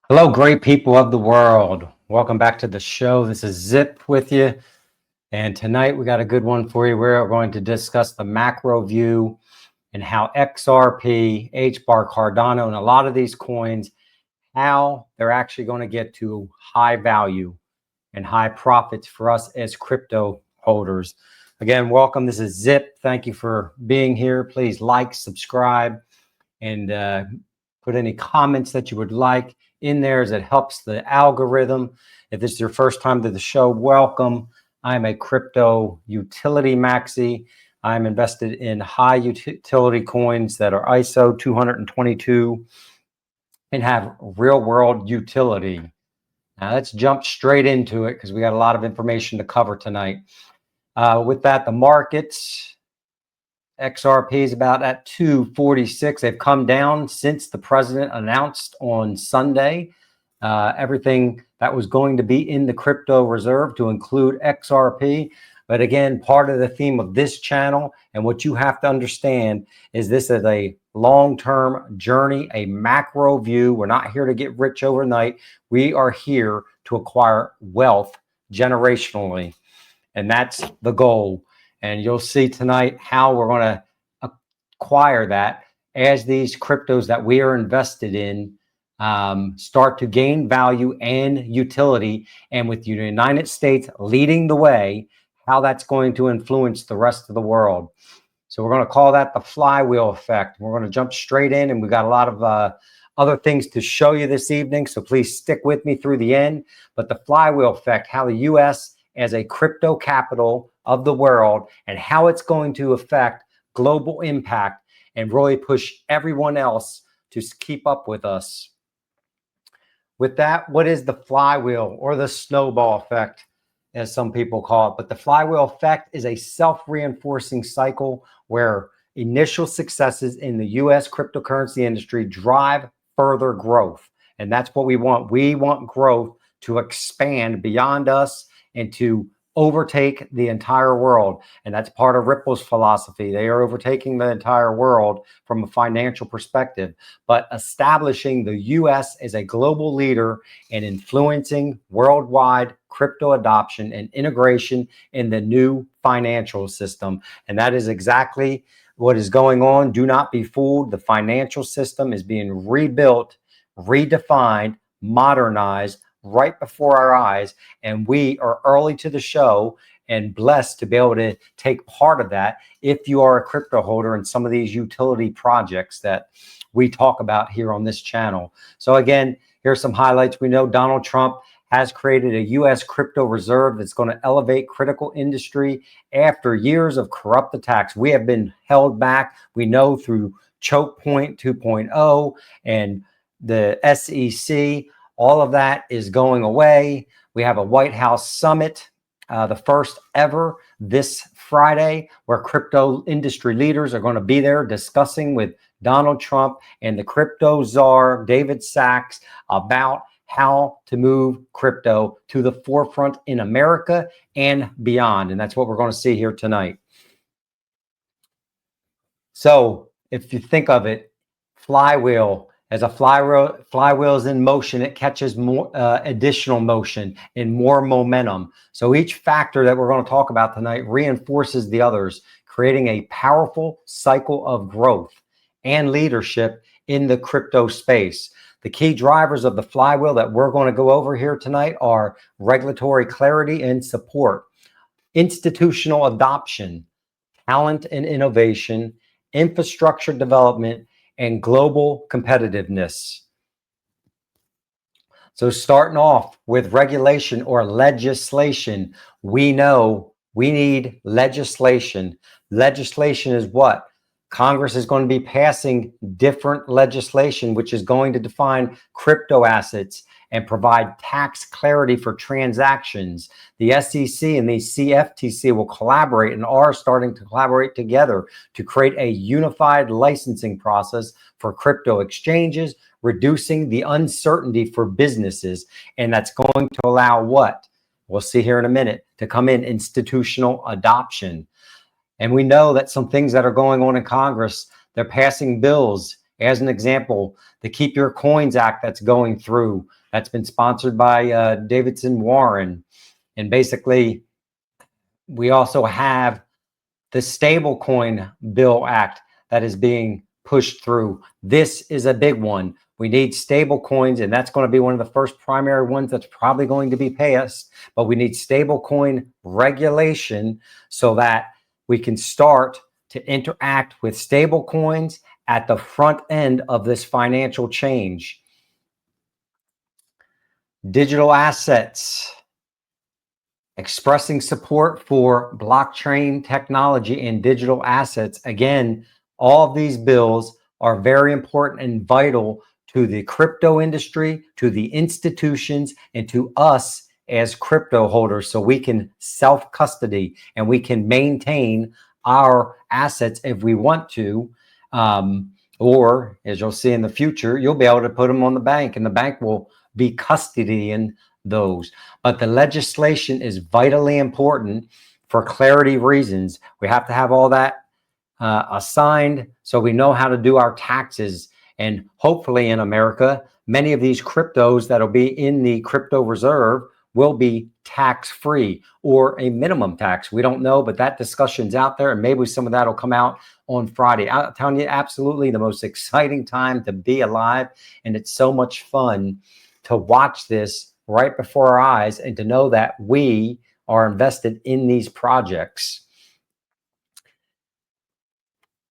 Hello, great people of the world. Welcome back to the show. This is Zip with you. And tonight we got a good one for you. We're going to discuss the macro view and how XRP, HBAR, Cardano, and a lot of these coins, how they're actually going to get to high value and high profits for us as crypto holders. Again, welcome. This is Zip. Thank you for being here. Please like, subscribe, and put any comments that you would like in there as it helps the algorithm. If this is your first time to the show, welcome. I'm a crypto utility maxi. I'm invested in high utility coins that are ISO 222 and have real world utility. Now let's jump straight into it because we got a lot of information to cover tonight. With that, the markets, XRP is about at 246. They've come down since the president announced on Sunday everything that was going to be in the crypto reserve to include XRP. But again, part of the theme of this channel and what you have to understand is this is a long-term journey, a macro view. We're not here to get rich overnight. We are here to acquire wealth generationally, and that's the goal. And you'll see tonight how we're going to acquire that as these cryptos that we are invested in start to gain value and utility. And with the United States leading the way, how that's going to influence the rest of the world. So we're going to call that the flywheel effect. We're going to jump straight in, and we've got a lot of other things to show you this evening. So please stick with me through the end. But the flywheel effect, how the U.S. as a crypto capital of the world and how it's going to affect global impact and really push everyone else to keep up with us. With that, what is the flywheel or the snowball effect, as some people call it? But the flywheel effect is a self-reinforcing cycle where initial successes in the U.S. cryptocurrency industry drive further growth. And that's what we want. We want growth to expand beyond us and to overtake the entire world. And that's part of Ripple's philosophy. They are overtaking the entire world from a financial perspective, but establishing the US as a global leader in influencing worldwide crypto adoption and integration in the new financial system. And that is exactly what is going on. Do not be fooled. The financial system is being rebuilt, redefined, modernized, right before our eyes, and we are early to the show and blessed to be able to take part of that if you are a crypto holder in some of these utility projects that we talk about here on this channel. So again, here's some highlights. We know Donald Trump has created a U.S. crypto reserve that's going to elevate critical industry after years of corrupt attacks. We have been held back, we know, through Choke Point 2.0 and the SEC. All of that is going away. We have a White House summit, the first ever this Friday, where crypto industry leaders are going to be there discussing with Donald Trump and the crypto czar, David Sachs, about how to move crypto to the forefront in America and beyond. And that's what we're going to see here tonight. So if you think of it, flywheel, as a flywheel is in motion, it catches more additional motion and more momentum. So each factor that we're going to talk about tonight reinforces the others, creating a powerful cycle of growth and leadership in the crypto space. The key drivers of the flywheel that we're going to go over here tonight are regulatory clarity and support, institutional adoption, talent and innovation, infrastructure development, and global competitiveness. So starting off with regulation or legislation, we know we need legislation. Legislation is what? Congress is going to be passing different legislation, which is going to define crypto assets and provide tax clarity for transactions. The SEC and the CFTC will collaborate and are starting to collaborate together to create a unified licensing process for crypto exchanges, reducing the uncertainty for businesses. And that's going to allow what? We'll see here in a minute, to come in institutional adoption. And we know that some things that are going on in Congress, they're passing bills As an example, the Keep Your Coins Act that's going through, that's been sponsored by Davidson Warren. And basically, we also have the Stablecoin Bill Act that is being pushed through. This is a big one. We need stable coins, and that's going to be one of the first primary ones that's probably going to be passed. But we need stablecoin regulation so that we can start to interact with stable coins at the front end of this financial change. Digital assets. Expressing support for blockchain technology and digital assets. Again, all of these bills are very important and vital to the crypto industry, to the institutions, and to us as crypto holders, so we can self-custody and we can maintain our assets if we want to. Or, as you'll see in the future, you'll be able to put them on the bank, and the bank will be custodying those. But the legislation is vitally important for clarity reasons. We have to have all that assigned so we know how to do our taxes. And hopefully in America, many of these cryptos that'll be in the crypto reserve will be tax-free or a minimum tax. We don't know, but that discussion's out there, and maybe some of that will come out on Friday. I'm telling you, absolutely the most exciting time to be alive, and it's so much fun to watch this right before our eyes and to know that we are invested in these projects.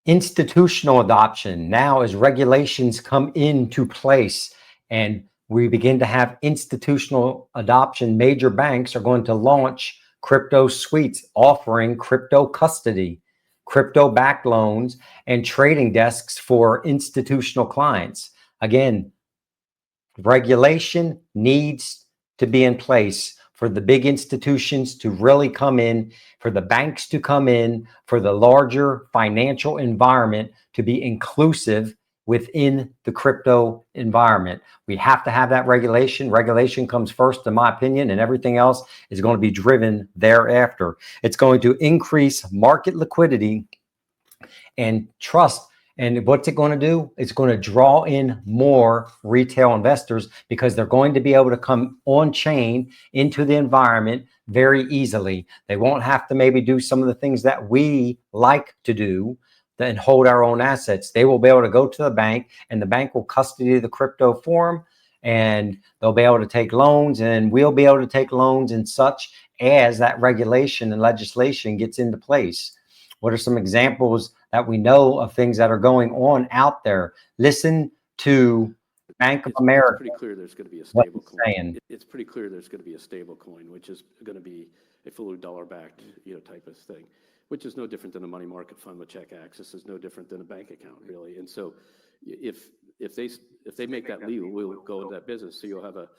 Institutional adoption. Now, as regulations come into place and we begin to have institutional adoption, major banks are going to launch crypto suites offering crypto custody, crypto backed loans, and trading desks for institutional clients. Again, regulation needs to be in place for the big institutions to really come in, for the banks to come in, for the larger financial environment to be inclusive within the crypto environment. We have to have that regulation. Regulation comes first, in my opinion, and everything else is going to be driven thereafter. It's going to increase market liquidity and trust. And what's it going to do? It's going to draw in more retail investors because they're going to be able to come on chain into the environment very easily. They won't have to maybe do some of the things that we like to do and hold our own assets. They will be able to go to the bank, and the bank will custody the crypto for them, and they'll be able to take loans, and we'll be able to take loans and such as that regulation and legislation gets into place. What are some examples that we know of things that are going on out there? Listen to Bank of America. It's pretty clear there's going to be a stable coin. It's pretty clear there's going to be a stable coin, which is going to be a fully dollar-backed, type of thing, which is no different than a money market fund with check access. Is no different than a bank account, really. And so, if they make that legal, we'll go into that business. So you'll have a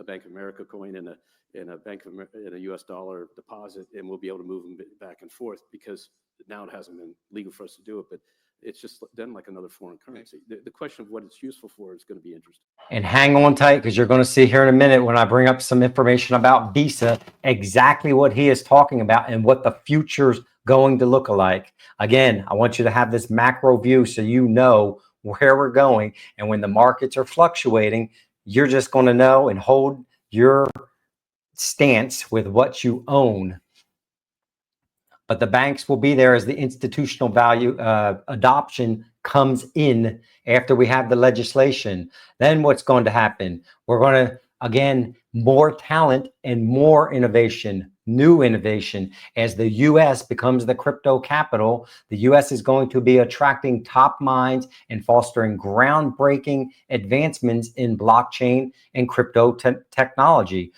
Bank of America coin and a US dollar deposit, and we'll be able to move them back and forth because now it hasn't been legal for us to do it, but it's just then like another foreign currency. The question of what it's useful for is going to be interesting. And hang on tight, because you're going to see here in a minute when I bring up some information about Visa, exactly what he is talking about and what the future's going to look like. Again, I want you to have this macro view so you know where we're going. And when the markets are fluctuating, you're just going to know and hold your stance with what you own. But the banks will be there as the institutional value adoption comes in after we have the legislation. Then what's going to happen? We're going to, again, more talent and more innovation, new innovation. As the U.S. becomes the crypto capital, the U.S. is going to be attracting top minds and fostering groundbreaking advancements in blockchain and crypto technology.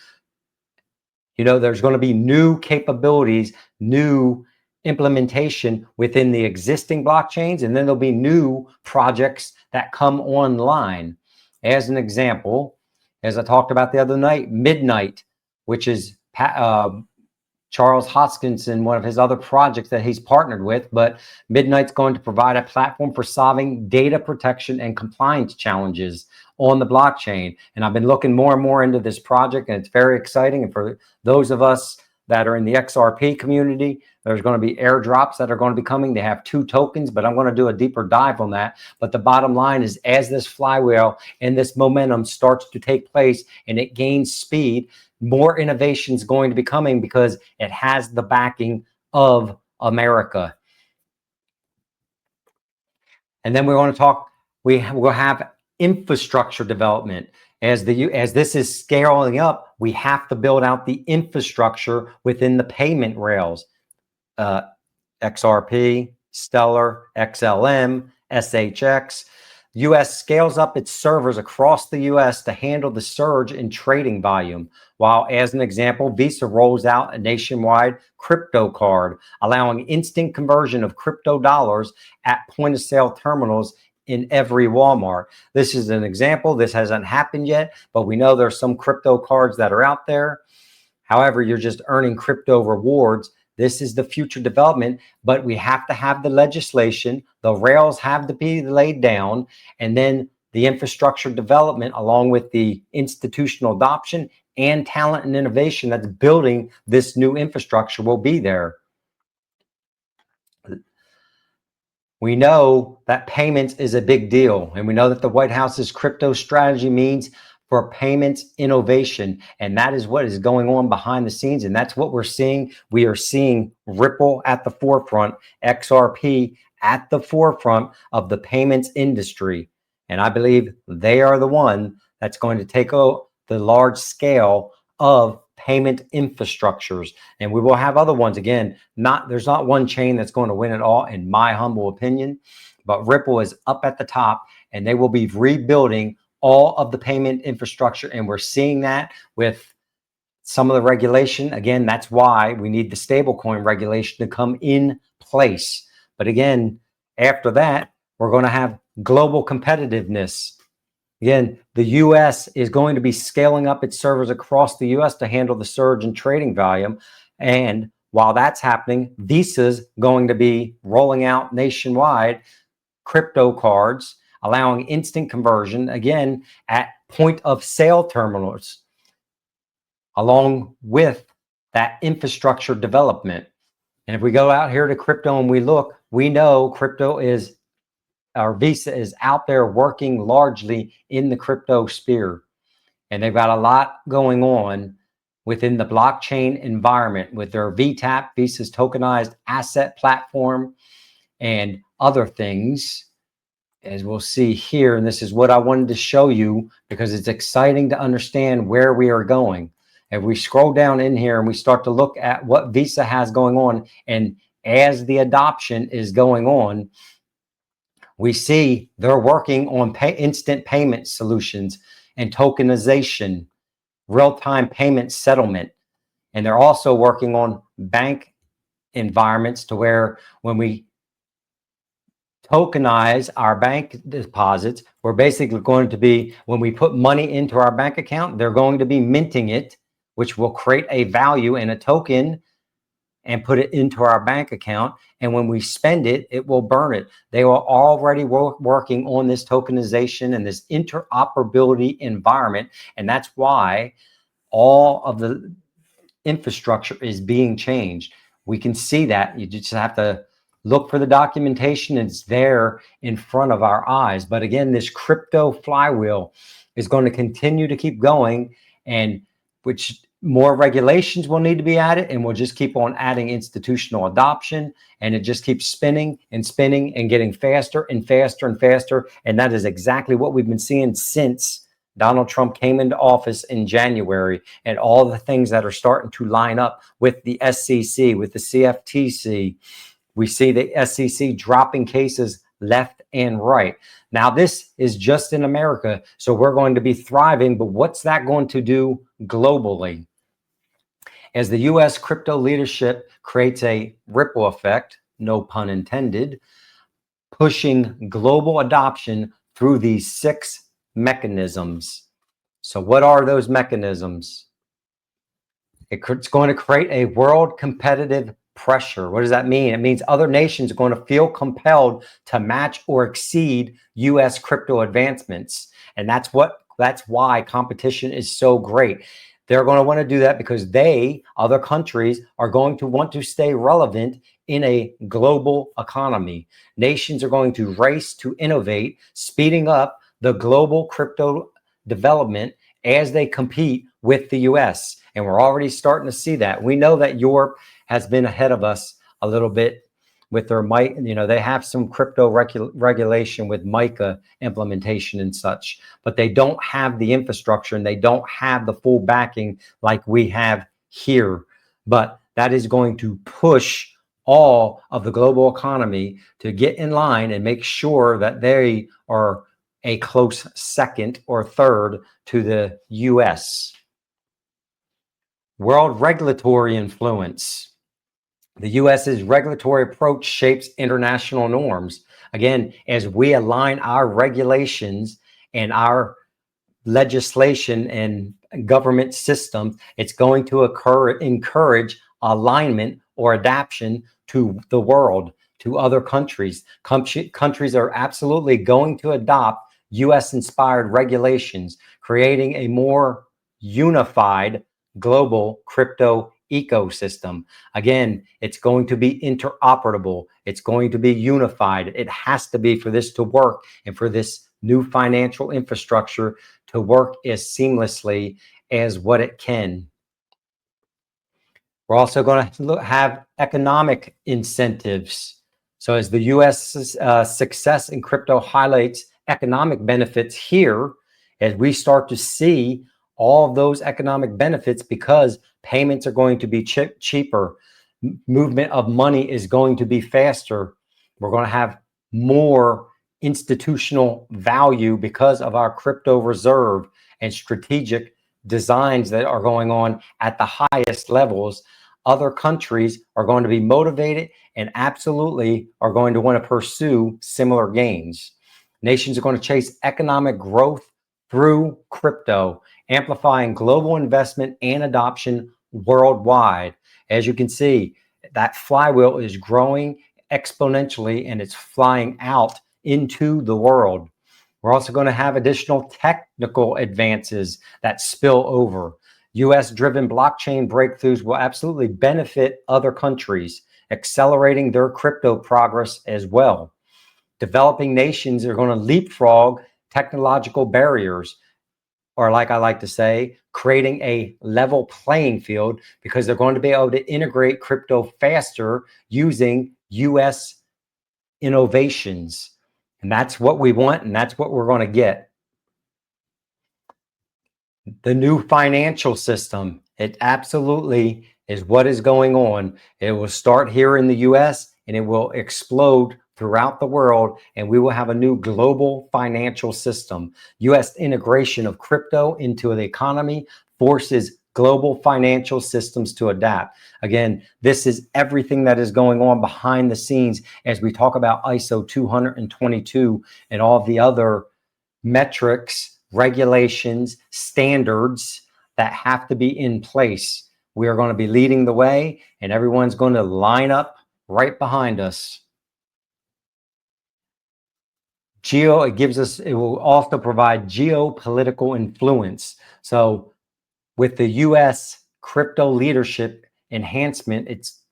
There's going to be new capabilities, new implementation within the existing blockchains, and then there'll be new projects that come online. As an example, as I talked about the other night, Midnight, which is Charles Hoskinson, one of his other projects that he's partnered with, but Midnight's going to provide a platform for solving data protection and compliance challenges on the blockchain. And I've been looking more and more into this project, and it's very exciting. And for those of us that are in the XRP community. There's going to be airdrops that are going to be coming. They have 2 tokens, but I'm going to do a deeper dive on that. But the bottom line is, as this flywheel and this momentum starts to take place and it gains speed, more innovation is going to be coming because it has the backing of America. And then we're going to talk, we will have infrastructure development. As this is scaling up, we have to build out the infrastructure within the payment rails. XRP, Stellar, XLM, SHX. US scales up its servers across the US to handle the surge in trading volume, while, as an example, Visa rolls out a nationwide crypto card, allowing instant conversion of crypto dollars at point-of-sale terminals in every Walmart. This is an example. This hasn't happened yet, but we know there's some crypto cards that are out there. However, you're just earning crypto rewards. This is the future development, but we have to have the legislation. The rails have to be laid down, and then the infrastructure development, along with the institutional adoption and talent and innovation that's building this new infrastructure, will be there. We know that payments is a big deal, and we know that the White House's crypto strategy means for payments innovation, and that is what is going on behind the scenes, and that's what we're seeing. We are seeing Ripple at the forefront, XRP at the forefront of the payments industry, and I believe they are the one that's going to take the large scale of payment infrastructures. And we will have other ones. Again, there's not one chain that's going to win it all, in my humble opinion, but Ripple is up at the top, and they will be rebuilding all of the payment infrastructure. And we're seeing that with some of the regulation. Again, that's why we need the stablecoin regulation to come in place. But again, after that, we're going to have global competitiveness. Again, the US is going to be scaling up its servers across the US to handle the surge in trading volume. And while that's happening, Visa's going to be rolling out nationwide crypto cards, allowing instant conversion, again, at point of sale terminals, along with that infrastructure development. And if we go out here to crypto and we look, we know crypto is, or Visa is out there working largely in the crypto sphere. And they've got a lot going on within the blockchain environment with their VTAP, Visa's tokenized asset platform, and other things, as we'll see here. And this is what I wanted to show you because it's exciting to understand where we are going. If we scroll down in here and we start to look at what Visa has going on, and as the adoption is going on, we see they're working on instant payment solutions and tokenization, real-time payment settlement. And they're also working on bank environments to where when we tokenize our bank deposits, we're basically going to be, when we put money into our bank account, they're going to be minting it, which will create a value in a token and put it into our bank account. And when we spend it, it will burn it. They are already working on this tokenization and this interoperability environment. And that's why all of the infrastructure is being changed. We can see that. You just have to look for the documentation. It's there in front of our eyes. But again, this crypto flywheel is going to continue to keep going, and which more regulations will need to be added, and we'll just keep on adding institutional adoption, and it just keeps spinning and spinning and getting faster and faster and faster. And that is exactly what we've been seeing since Donald Trump came into office in January, and all the things that are starting to line up with the SEC, with the CFTC. We see the SEC dropping cases left and right. Now, this is just in America, so we're going to be thriving, but what's that going to do globally? As the US crypto leadership creates a ripple effect, no pun intended, pushing global adoption through these 6 mechanisms. So what are those mechanisms? It's going to create a world competitive pressure. What does that mean? It means other nations are going to feel compelled to match or exceed US crypto advancements. And that's why competition is so great. They're going to want to do that because other countries, are going to want to stay relevant in a global economy. Nations are going to race to innovate, speeding up the global crypto development as they compete with the US. And we're already starting to see that. We know that Europe has been ahead of us a little bit with their they have some crypto regulation with MiCA implementation and such, but they don't have the infrastructure and they don't have the full backing like we have here. But that is going to push all of the global economy to get in line and make sure that they are a close second or third to the US. World regulatory influence. The US's regulatory approach shapes international norms. Again, as we align our regulations and our legislation and government system, it's going to encourage alignment or adaptation to the world, to other countries. Countries are absolutely going to adopt US-inspired regulations, creating a more unified global crypto ecosystem. Again, it's going to be interoperable. It's going to be unified. It has to be for this to work and for this new financial infrastructure to work as seamlessly as what it can. We're also going to have economic incentives. So as the U.S.'s success in crypto highlights economic benefits here, as we start to see all of those economic benefits because payments are going to be cheaper, movement of money is going to be faster. We're going to have more institutional value because of our crypto reserve and strategic designs that are going on at the highest levels. Other countries are going to be motivated and absolutely are going to want to pursue similar gains. Nations are going to chase economic growth through crypto, amplifying global investment and adoption worldwide. As you can see, that flywheel is growing exponentially and it's flying out into the world. We're also going to have additional technical advances that spill over. US-driven blockchain breakthroughs will absolutely benefit other countries, accelerating their crypto progress as well. Developing nations are going to leapfrog technological barriers, or like I like to say, creating a level playing field because they're going to be able to integrate crypto faster using US innovations. And that's what we want, and that's what we're going to get. The new financial system, it absolutely is what is going on. It will start here in the US and it will explode throughout the world, and we will have a new global financial system. US integration of crypto into the economy forces global financial systems to adapt. Again, this is everything that is going on behind the scenes as we talk about ISO 222 and all the other metrics, regulations, standards that have to be in place. We are going to be leading the way, and everyone's going to line up right behind us. It will also provide geopolitical influence. So with the US crypto leadership enhancement, it's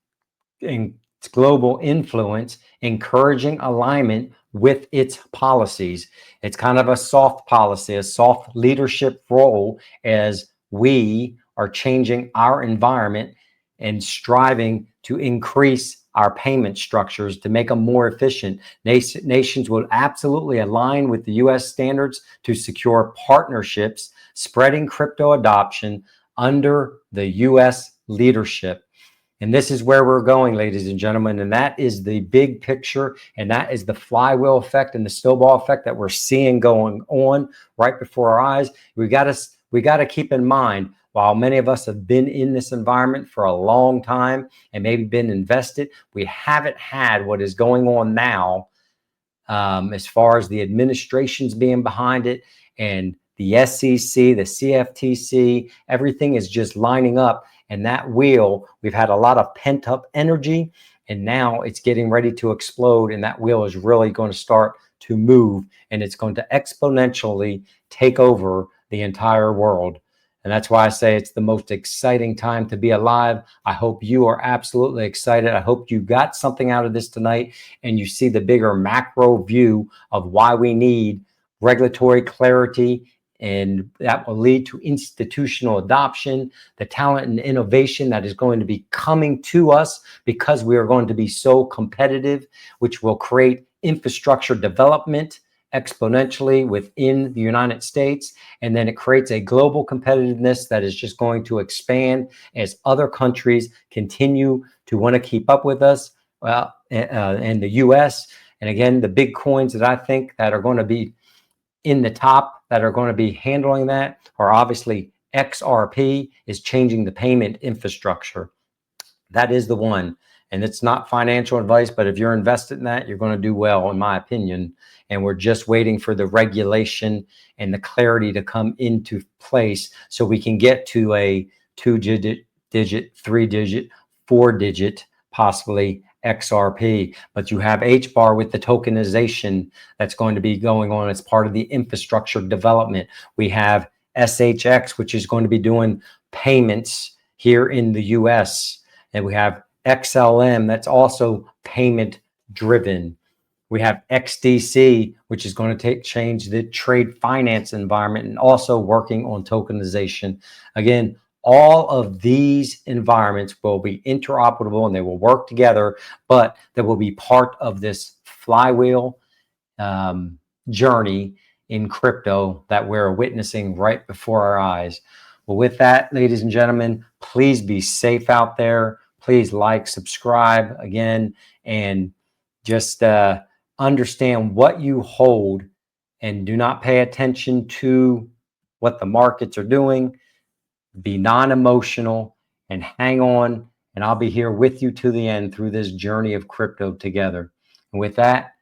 global influence, encouraging alignment with its policies. It's kind of a soft policy, a soft leadership role as we are changing our environment and striving to increase our payment structures to make them more efficient. Nations will absolutely align with the US standards to secure partnerships, spreading crypto adoption under the US leadership. And this is where we're going, ladies and gentlemen. And that is the big picture. And that is the flywheel effect and the snowball effect that we're seeing going on right before our eyes. We got to keep in mind, while many of us have been in this environment for a long time and maybe been invested, we haven't had what is going on now as far as the administrations being behind it and the SEC, the CFTC, everything is just lining up. And that wheel, we've had a lot of pent up energy, and now it's getting ready to explode. And that wheel is really going to start to move, and it's going to exponentially take over the entire world. And that's why I say it's the most exciting time to be alive. I hope you are absolutely excited. I hope you got something out of this tonight and you see the bigger macro view of why we need regulatory clarity, and that will lead to institutional adoption, the talent and innovation that is going to be coming to us because we are going to be so competitive, which will create infrastructure development exponentially within the United States. And then it creates a global competitiveness that is just going to expand as other countries continue to want to keep up with us in the US. And again, the big coins that I think that are going to be in the top that are going to be handling that are obviously XRP is changing the payment infrastructure. That is the one. And it's not financial advice, but if you're invested in that, you're going to do well, in my opinion. And we're just waiting for the regulation and the clarity to come into place so we can get to a 2-digit, 3-digit, 4-digit, possibly XRP. But you have HBAR with the tokenization that's going to be going on as part of the infrastructure development. We have SHX, which is going to be doing payments here in the US. And we have XLM, that's also payment driven. We have XDC, which is going to change the trade finance environment and also working on tokenization. Again, all of these environments will be interoperable and they will work together, but they will be part of this flywheel journey in crypto that we're witnessing right before our eyes. Well, with that, ladies and gentlemen, please be safe out there. Please like, subscribe again, and just understand what you hold and do not pay attention to what the markets are doing. Be non-emotional and hang on, and I'll be here with you to the end through this journey of crypto together. And with that,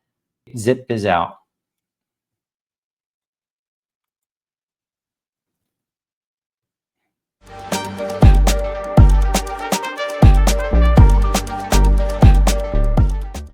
Zip is out.